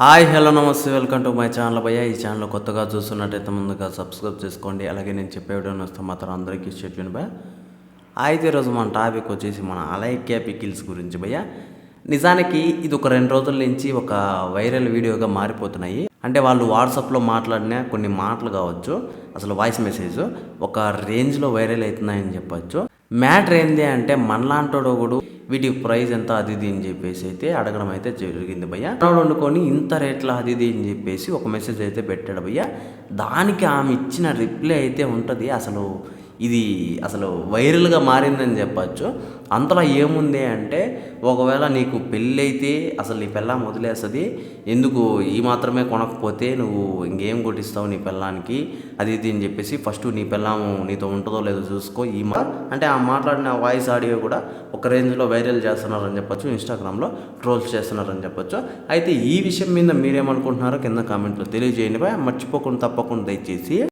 Hi hello నమస్తే welcome to my channel భయ్య. ఈ ఛానల్ కొత్తగా చూస్తున్నట్టయితే ముందుగా సబ్స్క్రైబ్ చేసుకోండి. అలాగే నేను చెప్పే వీడియో వస్తే మాత్రం అందరికీ చెప్పండి భయ్య. అయితే ఈరోజు మన టాపిక్ వచ్చేసి మన అలైక్య పికిల్స్ గురించి భయ్య. నిజానికి ఇది ఒక 2 రోజుల నుంచి ఒక వైరల్ వీడియోగా మారిపోతున్నాయి. అంటే వాళ్ళు వాట్సాప్లో మాట్లాడిన కొన్ని మాటలు కావచ్చు, అసలు వాయిస్ మెసేజ్ ఒక రేంజ్లో వైరల్ అవుతున్నాయని చెప్పచ్చు. మ్యాటర్ ఏంటి అంటే మనలాంటోడు ఒకడు వీటి ప్రైస్ ఎంత అది ఇది అని చెప్పేసి అయితే అడగడం అయితే జరిగింది భయ్య. వండుకొని ఇంత రేట్ల అది ఇది అని చెప్పేసి ఒక మెసేజ్ అయితే పెట్టాడు భయ్య. దానికి ఆమె ఇచ్చిన రిప్లై అయితే ఉంటుంది. ఇది వైరల్గా మారిందని చెప్పచ్చు. అంతలో ఏముంది అంటే, ఒకవేళ నీకు పెళ్ళి అయితే అసలు నీ పెళ్ళాం వదిలేస్తుంది, ఎందుకు ఈ మాత్రమే కొనకపోతే నువ్వు ఇంకేం కొట్టిస్తావు నీ పెళ్ళానికి అది ఇది అని చెప్పేసి ఫస్ట్ నీ పెళ్ళాము నీతో ఉంటుందో లేదో చూసుకో. అంటే ఆ మాట్లాడిన వాయిస్ ఆడియో కూడా ఒక రేంజ్లో వైరల్ చేస్తున్నారని చెప్పొచ్చు, ఇన్స్టాగ్రామ్లో ట్రోల్స్ చేస్తున్నారని చెప్పొచ్చు. అయితే ఈ విషయం మీద మీరేమనుకుంటున్నారో కింద కామెంట్లో తెలియజేయండి. మర్చిపోకుండా తప్పకుండా దయచేసి